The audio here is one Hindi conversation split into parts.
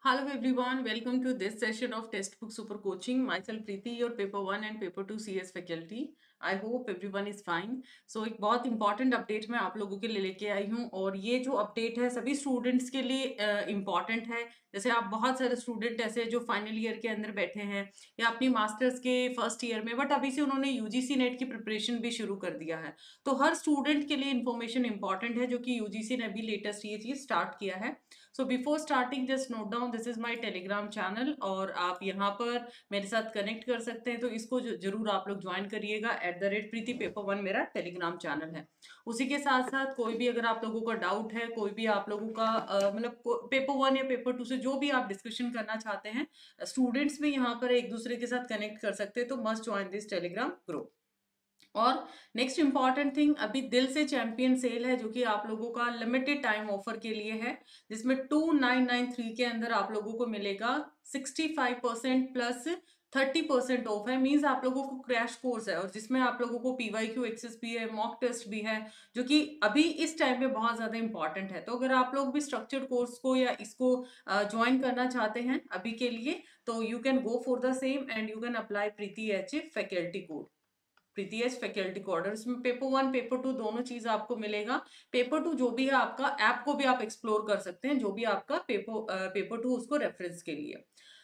Hello everyone, welcome to this session of Textbook Super Coaching. Myself Preeti, your paper 1 and paper 2 CS faculty. I hope everyone is fine. So एक बहुत इंपॉर्टेंट अपडेट मैं आप लोगों के लिए लेके आई हूँ और ये जो अपडेट है सभी स्टूडेंट्स के लिए इम्पॉर्टेंट है। जैसे आप बहुत सारे स्टूडेंट ऐसे जो फाइनल ईयर के अंदर बैठे हैं या अपनी मास्टर्स के फर्स्ट ईयर में, बट अभी से उन्होंने यूजीसी नेट की प्रिपरेशन भी शुरू कर दिया है। तो हर स्टूडेंट के लिए इन्फॉर्मेशन इंपॉर्टेंट है जो कि यूजीसी ने अभी लेटेस्ट ये चीज स्टार्ट किया है। So before starting just note down this is my Telegram channel और आप यहाँ पर मेरे साथ कनेक्ट कर सकते हैं, तो इसको जरूर आप लोग ज्वाइन करिएगा। @प्रीति पेपर वन मेरा टेलीग्राम चैनल है। उसी के साथ साथ कोई भी अगर आप लोगों का डाउट है, कोई भी आप लोगों का मतलब पेपर वन या पेपर टू से जो भी आप डिस्कशन करना चाहते हैं, स्टूडेंट्स भी यहाँ पर एक दूसरे के साथ कनेक्ट कर सकते हैं, तो must join this Telegram group. और नेक्स्ट इंपॉर्टेंट थिंग, अभी दिल से चैंपियन सेल है जो कि आप लोगों का लिमिटेड टाइम ऑफर के लिए है, जिसमें 2993 के अंदर आप लोगों को मिलेगा 65% प्लस 30% ऑफ है। मींस आप लोगों को क्रैश कोर्स है और जिसमें आप लोगों को पीवाईक्यू एक्सेस भी है, मॉक टेस्ट भी है, जो कि अभी इस टाइम पे बहुत ज्यादा इंपॉर्टेंट है। तो अगर आप लोग भी स्ट्रक्चर्ड कोर्स को या इसको ज्वाइन करना चाहते हैं अभी के लिए, तो you can go for the same and you can apply Preeti H faculty code. Preeti S faculty code, इसमें पेपर वन पेपर टू दोनों चीज आपको मिलेगा। पेपर टू जो भी है आपका ऐप को भी आप एक्सप्लोर कर सकते हैं, जो भी आपका पेपर टू उसको रेफरेंस के लिए।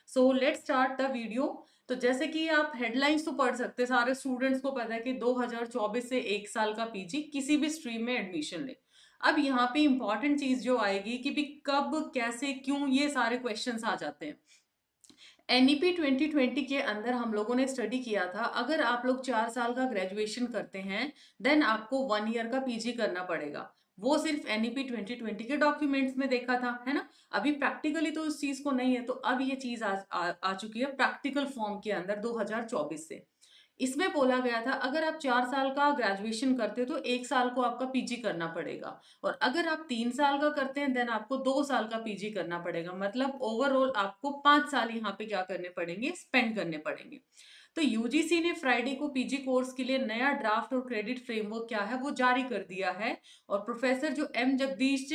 So let's start the video. तो जैसे कि आप हेडलाइंस तो पढ़ सकते हैं, सारे स्टूडेंट्स को पता है कि 2024 से एक साल का पीजी किसी भी स्ट्रीम में एडमिशन ले। अब यहाँ पे इंपॉर्टेंट चीज जो आएगी कि भी कब कैसे क्यों ये सारे क्वेश्चंस आ जाते हैं। एनईपी 2020 के अंदर हम लोगों ने स्टडी किया था, अगर आप लोग 4 साल का ग्रेजुएशन करते हैं देन आपको 1 ईयर का पीजी करना पड़ेगा। वो सिर्फ एनईपी 2020 के डॉक्यूमेंट्स में देखा था, है ना। अभी प्रैक्टिकली तो उस चीज को नहीं है, तो अब ये चीज आ चुकी है प्रैक्टिकल फॉर्म के अंदर 2024 से। इसमें बोला गया था अगर आप 4 साल का ग्रेजुएशन करते हो तो 1 साल को आपका पीजी करना पड़ेगा, और अगर आप 3 साल का करते हैं देन आपको 2 साल का पीजी करना पड़ेगा। मतलब ओवरऑल आपको 5 साल यहाँ पे क्या करने पड़ेंगे, स्पेंड करने पड़ेंगे। तो यूजीसी ने फ्राइडे को पीजी कोर्स के लिए नया ड्राफ्ट और क्रेडिट फ्रेमवर्क क्या है वो जारी कर दिया है। और प्रोफेसर जो एम जगदीश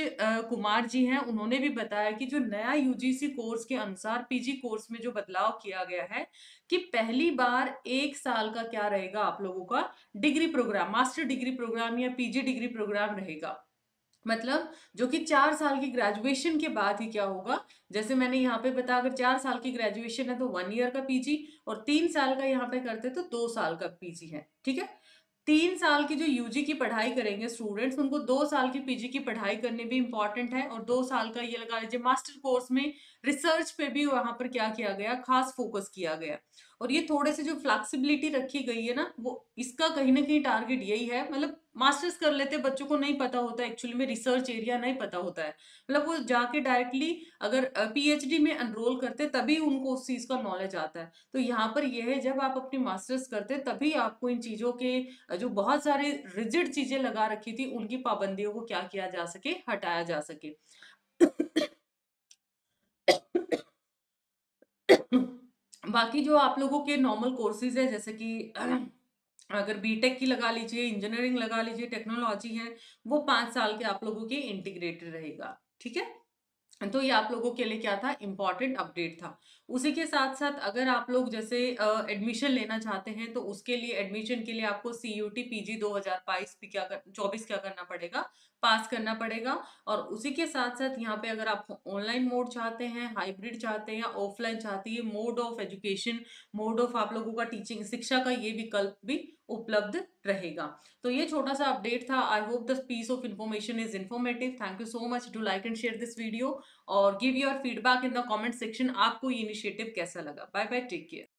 कुमार जी हैं, उन्होंने भी बताया कि जो नया यूजीसी कोर्स के अनुसार पीजी कोर्स में जो बदलाव किया गया है कि पहली बार 1 साल का क्या रहेगा आप लोगों का degree program, master degree program या पीजी डिग्री प्रोग्राम रहेगा। मतलब जो कि 4 साल की ग्रेजुएशन के बाद ही क्या होगा, जैसे मैंने यहाँ पे बताया अगर 4 साल की ग्रेजुएशन है तो 1 ईयर का पीजी, और 3 साल का यहाँ पे करते तो 2 साल का पीजी है, ठीक है। 3 साल की जो यूजी की पढ़ाई करेंगे स्टूडेंट्स, उनको 2 साल की पीजी की पढ़ाई करनी भी इंपॉर्टेंट है, और 2 साल का ये लगा लीजिए मास्टर कोर्स में रिसर्च पे भी वहां पर क्या किया गया, खास फोकस किया गया। और ये थोड़े से जो फ्लेक्सिबिलिटी रखी गई है ना, वो इसका कहीं ना कहीं टारगेट यही है। मतलब मास्टर्स कर लेते बच्चों को नहीं पता होता एक्चुअली में, रिसर्च एरिया नहीं पता होता है, मतलब वो जाके डायरेक्टली अगर पीएचडी में एनरोल करते तभी उनको उस चीज का नॉलेज आता है। तो यहाँ पर यह है जब आप अपनी मास्टर्स करते तभी आपको इन चीजों के जो बहुत सारे रिजिड चीजें लगा रखी थी उनकी पाबंदियों को क्या किया जा सके, हटाया जा सके। बाकी जो आप लोगों के नॉर्मल कोर्सेज है, जैसे कि अगर बीटेक की लगा लीजिए, इंजीनियरिंग लगा लीजिए, टेक्नोलॉजी है, वो 5 साल के आप लोगों के इंटीग्रेटेड रहेगा, ठीक है। तो ये आप लोगों के लिए क्या था, इंपॉर्टेंट अपडेट था। उसी के साथ साथ अगर आप लोग जैसे एडमिशन लेना चाहते हैं तो उसके लिए एडमिशन के लिए आपको सीयूटी पीजी 2022 भी क्या कर 24 क्या करना पड़ेगा, पास करना पड़ेगा। और उसी के साथ साथ यहाँ पे अगर आप ऑनलाइन मोड चाहते हैं, हाइब्रिड चाहते हैं या ऑफलाइन चाहते हैं, mode of education, mode of आप लोगों का टीचिंग शिक्षा का ये विकल्प भी उपलब्ध रहेगा। तो ये छोटा सा अपडेट था। I hope the piece of information is informative. Thank you so much, to like and share this video और give your feedback in the comment section. आपको ये इनिशिएटिव कैसा लगा। Bye bye, take care.